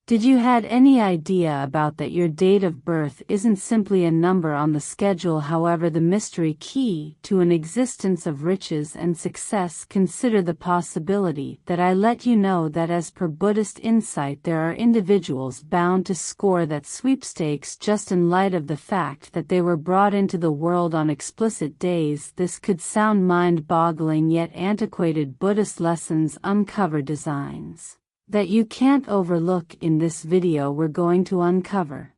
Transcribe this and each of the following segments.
Did you had any idea about that your date of birth isn't simply a number on the schedule? However, the mystery key to an existence of riches and success. Consider the possibility that I let you know that as per Buddhist insight there are individuals bound to score that sweepstakes just in light of the fact that they were brought into the world on explicit days. This could sound mind-boggling, yet antiquated Buddhist lessons uncover designs that you can't overlook. In this video we're going to uncover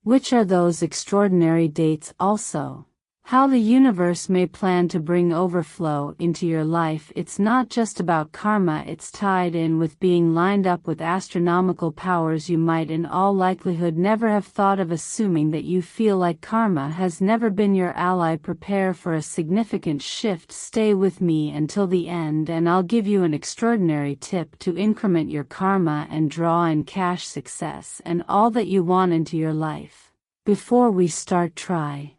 which are those extraordinary dates, also how the universe may plan to bring overflow into your life. It's not just about karma, it's tied in with being lined up with astronomical powers you might in all likelihood never have thought of. Assuming that you feel like karma has never been your ally, prepare for a significant shift. Stay with me until the end and I'll give you an extraordinary tip to increment your karma and draw in cash, success, and all that you want into your life. Before we start, try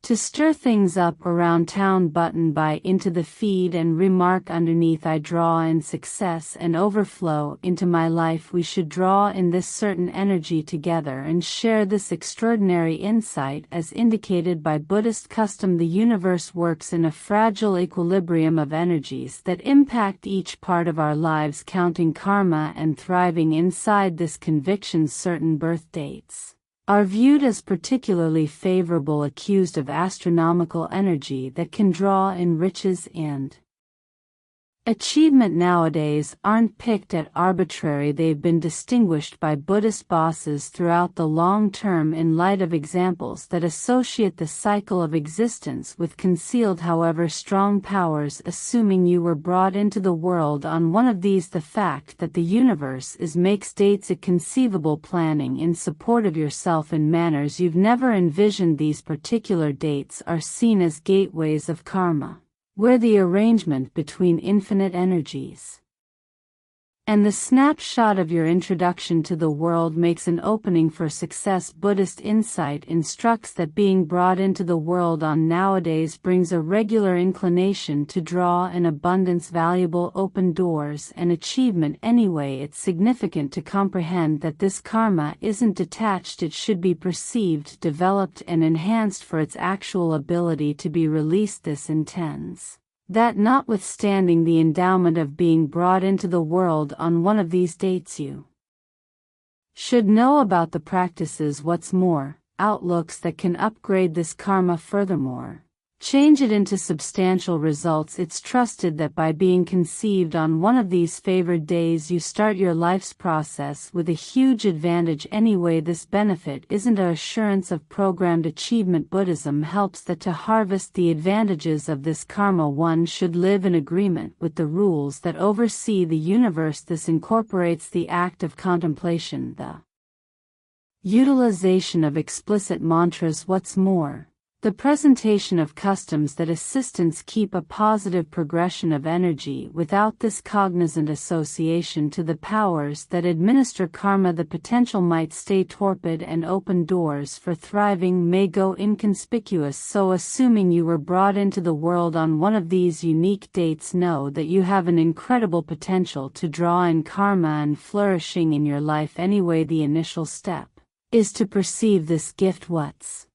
to stir things up around town. Button by into the feed and remark underneath, I draw in success and overflow into my life. We should draw in this certain energy together and share this extraordinary insight. As indicated by Buddhist custom, the universe works in a fragile equilibrium of energies that impact each part of our lives. Counting karma and thriving inside this conviction, certain birth dates are viewed as particularly favorable, accused of astronomical energy that can draw in riches and achievement. Nowadays aren't picked at arbitrary, they've been distinguished by Buddhist bosses throughout the long term in light of examples that associate the cycle of existence with concealed, however strong, powers. Assuming you were brought into the world on one of these, the fact that the universe makes dates a conceivable planning in support of yourself in manners you've never envisioned. These particular dates are seen as gateways of karma, where the arrangement between infinite energies and the snapshot of your introduction to the world makes an opening for success. Buddhist insight instructs that being brought into the world on nowadays brings a regular inclination to draw in abundance, valuable open doors, and achievement. Anyway, it's significant to comprehend that this karma isn't detached, it should be perceived, developed, and enhanced for its actual ability to be released. This intends that notwithstanding the endowment of being brought into the world on one of these dates, you should know about the practices, what's more, outlooks that can upgrade this karma, furthermore change it into substantial results. It's trusted that by being conceived on one of these favored days you start your life's process with a huge advantage. Anyway, this benefit isn't an assurance of programmed achievement. Buddhism helps that to harvest the advantages of this karma one should live in agreement with the rules that oversee the universe. This incorporates the act of contemplation, the utilization of explicit mantras, what's more, the presentation of customs that assistants keep a positive progression of energy. Without this cognizant association to the powers that administer karma, the potential might stay torpid and open doors for thriving may go inconspicuous. So assuming you were brought into the world on one of these unique dates, know that you have an incredible potential to draw in karma and flourishing in your life. Anyway, the initial step is to perceive this gift. What's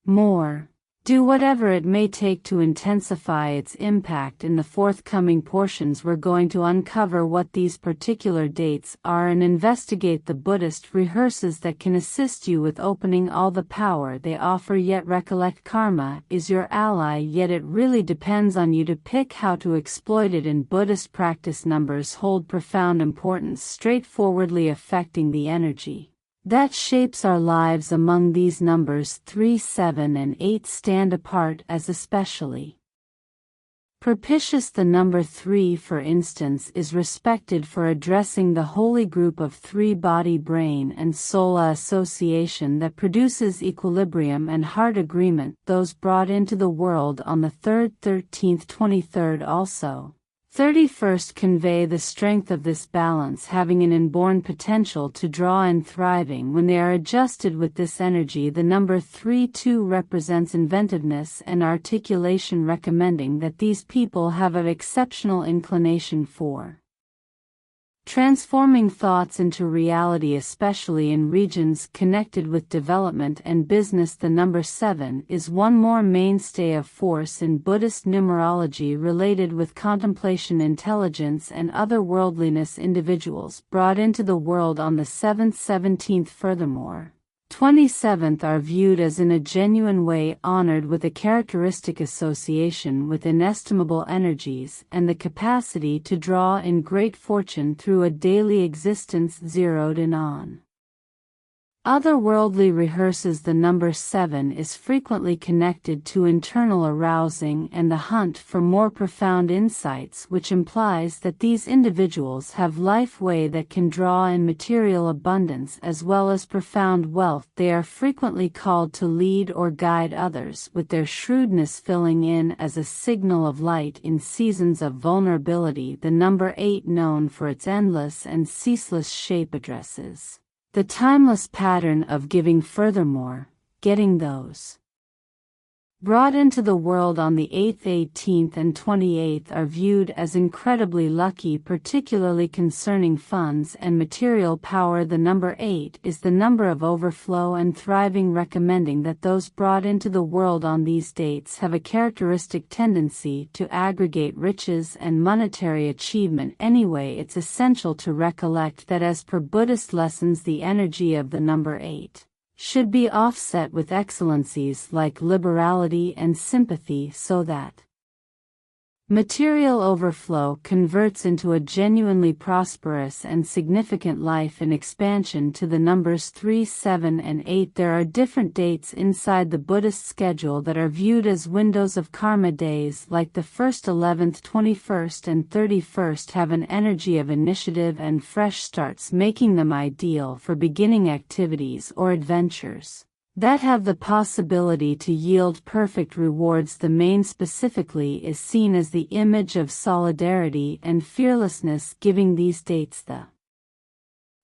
more, do whatever it may take to intensify its impact. In the forthcoming portions we're going to uncover what these particular dates are and investigate the Buddhist rehearsals that can assist you with opening all the power they offer. Yet recollect, karma is your ally, yet it really depends on you to pick how to exploit it. In Buddhist practice, numbers hold profound importance, straightforwardly affecting the energy that shapes our lives. Among these, numbers 3, 7, and 8 stand apart as especially propitious. The number 3, for instance, is respected for addressing the holy group of 3 body, brain, and soul, a association that produces equilibrium and heart agreement. Those brought into the world on the 3rd, 13th, 23rd, also 31st convey the strength of this balance, having an inborn potential to draw in thriving when they are adjusted with this energy. The number 3, 2 represents inventiveness and articulation, recommending that these people have an exceptional inclination for transforming thoughts into reality, especially in regions connected with development and business. The number 7 is one more mainstay of force in Buddhist numerology related with contemplation, intelligence, and otherworldliness. Individuals brought into the world on the 7th, 17th, furthermore 27th are viewed as in a genuine way honored with a characteristic association with inestimable energies and the capacity to draw in great fortune through a daily existence zeroed in on otherworldly rehearses. The number 7 is frequently connected to internal arousing and the hunt for more profound insights, which implies that these individuals have life way that can draw in material abundance as well as profound wealth. They are frequently called to lead or guide others, with their shrewdness filling in as a signal of light in seasons of vulnerability. The number 8, known for its endless and ceaseless shape, addresses the timeless pattern of giving. Furthermore, getting those brought into the world on the 8th, 18th, and 28th are viewed as incredibly lucky, particularly concerning funds and material power. The number 8 is the number of overflow and thriving, recommending that those brought into the world on these dates have a characteristic tendency to aggregate riches and monetary achievement. Anyway, it's essential to recollect that as per Buddhist lessons, the energy of the number 8 should be offset with excellencies like liberality and sympathy, so that material overflow converts into a genuinely prosperous and significant life in expansion. To the numbers 3, 7, and 8, there are different dates inside the Buddhist schedule that are viewed as windows of karma. Days like the 1st, 11th, 21st, and 31st have an energy of initiative and fresh starts, making them ideal for beginning activities or adventures that have the possibility to yield perfect rewards. The main specifically is seen as the image of solidarity and fearlessness, giving these dates the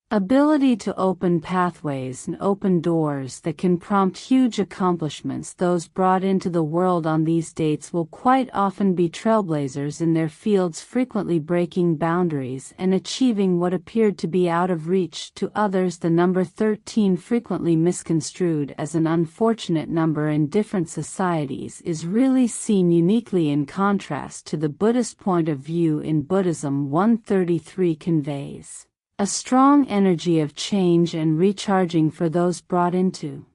ability to open pathways and open doors that can prompt huge accomplishments. Those brought into the world on these dates will quite often be trailblazers in their fields, frequently breaking boundaries and achieving what appeared to be out of reach to others. The number 13, frequently misconstrued as an unfortunate number in different societies, is really seen uniquely in contrast to the Buddhist point of view. In Buddhism, 133 conveys a strong energy of change and recharging for those brought into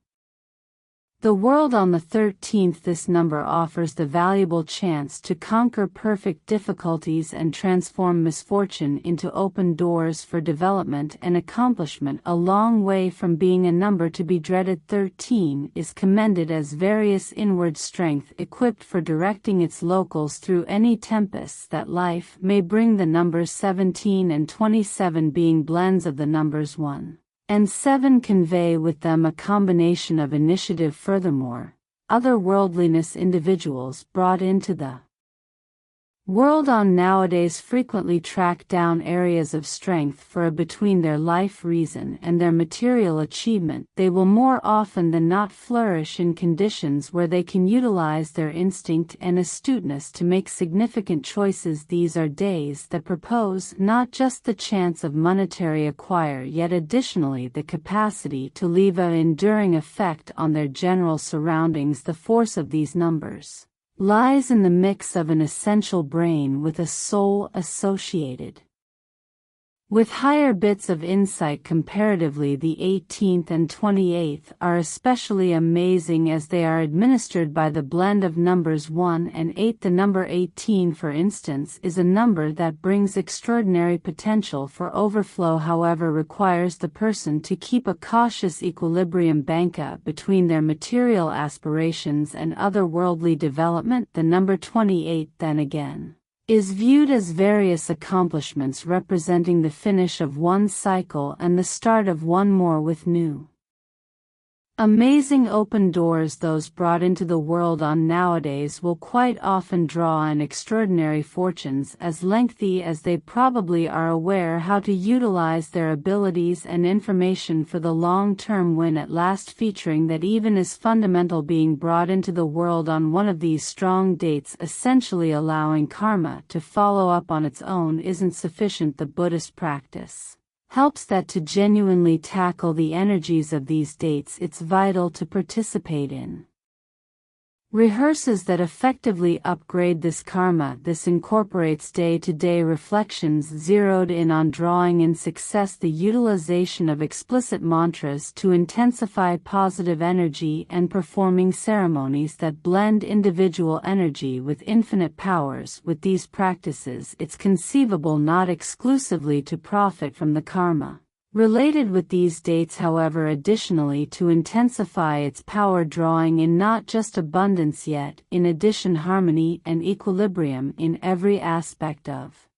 the world on the 13th. This number offers the valuable chance to conquer perfect difficulties and transform misfortune into open doors for development and accomplishment, a long way from being a number to be dreaded. 13 is commended as various inward strength equipped for directing its locals through any tempests that life may bring. The numbers 17 and 27, being blends of the numbers 1 and 7, convey with them a combination of initiative. Furthermore, otherworldliness. Individuals brought into the world on nowadays frequently track down areas of strength for a between their life reason and their material achievement. They will more often than not flourish in conditions where they can utilize their instinct and astuteness to make significant choices. These are days that propose not just the chance of monetary acquire, yet additionally the capacity to leave an enduring effect on their general surroundings. The force of these numbers lies in the mix of an essential brain with a soul associated with higher bits of insight. Comparatively, the 18th and 28th are especially amazing as they are administered by the blend of numbers 1 and 8. The number 18, for instance, is a number that brings extraordinary potential for overflow, however requires the person to keep a cautious equilibrium banka between their material aspirations and otherworldly development. The number 28, then again, is viewed as various accomplishments representing the finish of one cycle and the start of one more with new Amazing open doors those brought into the world on nowadays will quite often draw in extraordinary fortunes as lengthy as they probably are aware how to utilize their abilities and information for the long-term win at last, featuring that even as fundamental being brought into the world on one of these strong dates, essentially allowing karma to follow up on its own, isn't sufficient. The Buddhist practice helps that to genuinely tackle the energies of these dates it's vital to participate in rehearses that effectively upgrade this karma. This incorporates day-to-day reflections zeroed in on drawing in success, the utilization of explicit mantras to intensify positive energy, and performing ceremonies that blend individual energy with infinite powers. With these practices, it's conceivable not exclusively to profit from the karma related with these dates, however, additionally to intensify its power, drawing in not just abundance yet, in addition, harmony and equilibrium in every aspect of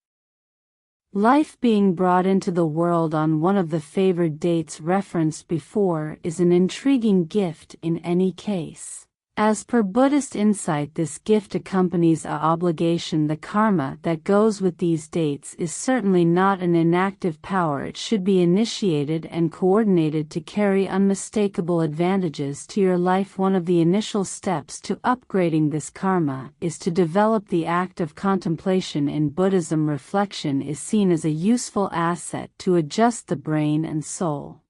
life. Being brought into the world on one of the favored dates referenced before is an intriguing gift in any case. As per Buddhist insight, this gift accompanies a obligation. The karma that goes with these dates is certainly not an inactive power. It should be initiated and coordinated to carry unmistakable advantages to your life. One of the initial steps to upgrading this karma is to develop the act of contemplation. In Buddhism, reflection is seen as a useful asset to adjust the brain and soul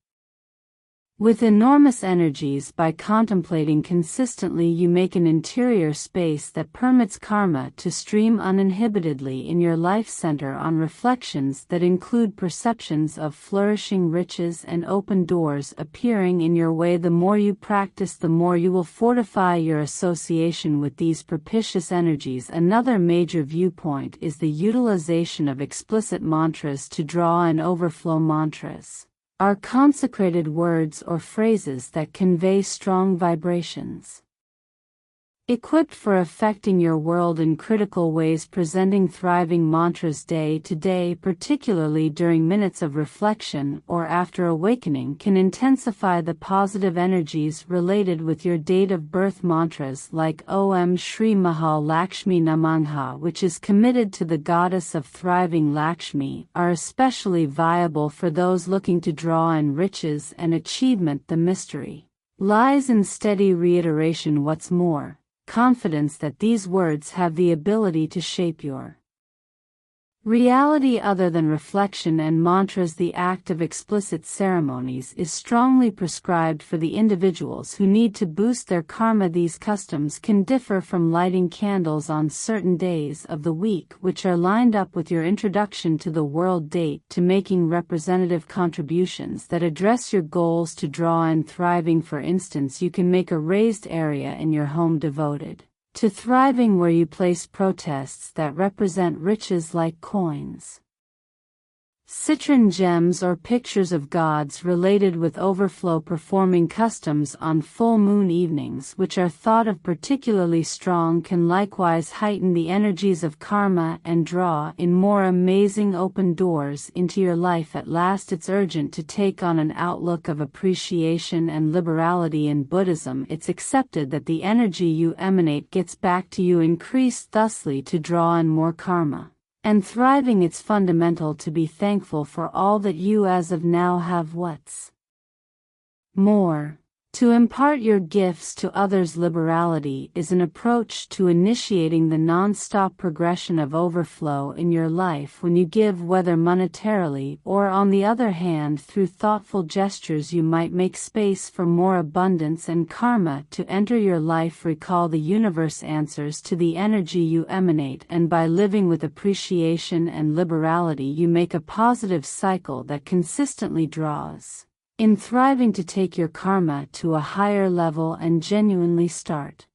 with enormous energies. By contemplating consistently, you make an interior space that permits karma to stream uninhibitedly in your life. Center on reflections that include perceptions of flourishing riches and open doors appearing in your way. The more you practice, the more you will fortify your association with these propitious energies. Another major viewpoint is the utilization of explicit mantras to draw in overflow. Mantras are consecrated words or phrases that convey strong vibrations, equipped for affecting your world in critical ways. Presenting thriving mantras day to day, particularly during minutes of reflection or after awakening, can intensify the positive energies related with your date of birth. Mantras like Om Shri Mahal Lakshmi Namah, which is committed to the goddess of thriving Lakshmi, are especially viable for those looking to draw in riches and achievement. The mystery lies in steady reiteration. What's more, confidence that these words have the ability to shape your reality. Other than reflection and mantras, the act of explicit ceremonies is strongly prescribed for the individuals who need to boost their karma. These customs can differ from lighting candles on certain days of the week, which are lined up with your introduction to the world date, to making representative contributions that address your goals to draw in thriving. For instance, you can make a raised area in your home devoted to thriving, where you place protests that represent riches like coins, citron gems, or pictures of gods related with overflow. Performing customs on full moon evenings, which are thought of particularly strong, can likewise heighten the energies of karma and draw in more amazing open doors into your life. At last, it's urgent to take on an outlook of appreciation and liberality. In Buddhism, it's accepted that the energy you emanate gets back to you increased, thusly to draw in more karma and thriving. It's fundamental to be thankful for all that you as of now have. What's more, to impart your gifts to others. Liberality is an approach to initiating the non-stop progression of overflow in your life. When you give, whether monetarily or, on the other hand, through thoughtful gestures, you might make space for more abundance and karma to enter your life. Recall, the universe answers to the energy you emanate, and by living with appreciation and liberality, you make a positive cycle that consistently draws in thriving to take your karma to a higher level and genuinely start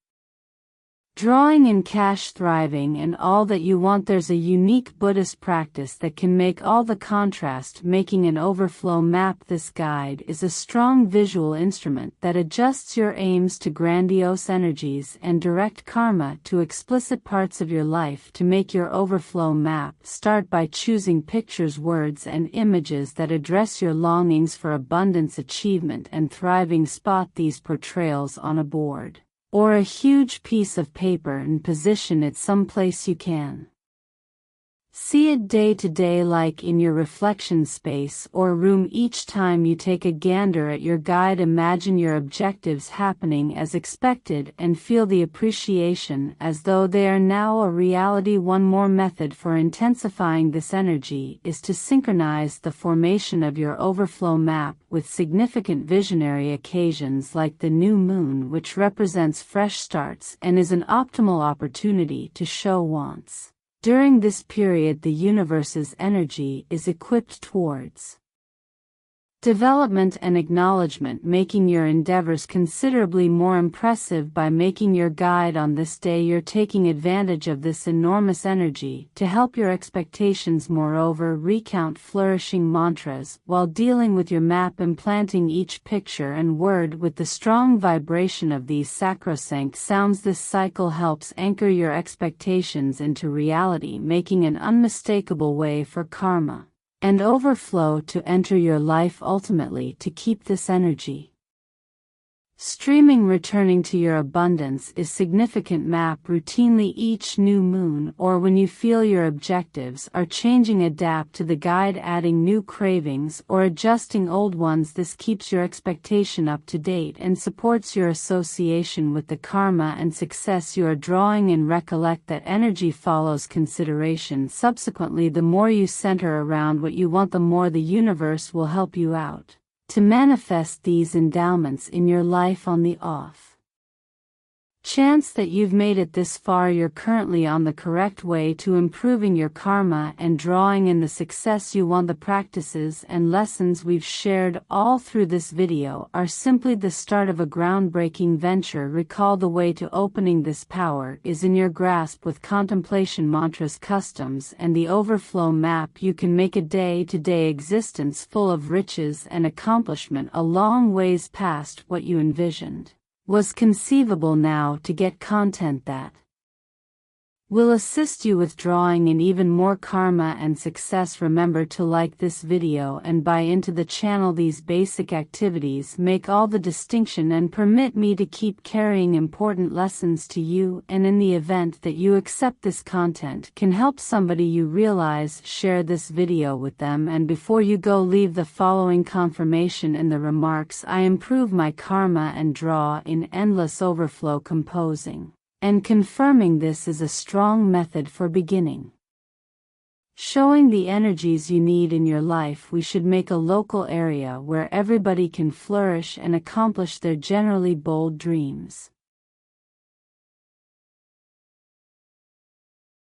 Drawing in cash thriving and all that you want. There's a unique Buddhist practice that can make all the contrast, making an overflow map. This guide is a strong visual instrument that adjusts your aims to grandiose energies and direct karma to explicit parts of your life. To make your overflow map, start by choosing pictures, words, and images that address your longings for abundance, achievement, and thriving. Spot these portrayals on a board or a huge piece of paper and position it someplace you can see it day to day, like in your reflection space or room. Each time you take a gander at your guide, imagine your objectives happening as expected and feel the appreciation as though they are now a reality. One more method for intensifying this energy is to synchronize the formation of your overflow map with significant visionary occasions like the new moon, which represents fresh starts and is an optimal opportunity to show wants. During this period, the universe's energy is equipped towards development and acknowledgement, making your endeavors considerably more impressive. By making your guide on this day, you're taking advantage of this enormous energy to help your expectations. Moreover, recount flourishing mantras while dealing with your map, implanting each picture and word with the strong vibration of these sacrosanct sounds. This cycle helps anchor your expectations into reality, making an unmistakable way for karma and overflow to enter your life. Ultimately, to keep this energy streaming, returning to your abundance is significant. Map routinely each new moon or when you feel your objectives are changing. Adapt to the guide, adding new cravings or adjusting old ones. This keeps your expectation up to date and supports your association with the karma and success you are drawing in. Recollect that energy follows consideration. Subsequently, the more you center around what you want, the more the universe will help you out to manifest these endowments in your life. On the off chance that you've made it this far, you're currently on the correct way to improving your karma and drawing in the success you want. The practices and lessons we've shared all through this video are simply the start of a groundbreaking venture. Recall, the way to opening this power is in your grasp. With contemplation, mantras, customs, and the overflow map, you can make a day-to-day existence full of riches and accomplishment, a long ways past what you envisioned was conceivable. Now, to get content that will assist you with drawing in even more karma and success, remember to like this video and buy into the channel. These basic activities make all the distinction and permit me to keep carrying important lessons to you, and in the event that you accept this content can help somebody you realize, share this video with them. And before you go, leave the following confirmation in the remarks: I improve my karma and draw in endless overflow. Composing and confirming this is a strong method for beginning showing the energies you need in your life. We should make a local area where everybody can flourish and accomplish their generally bold dreams.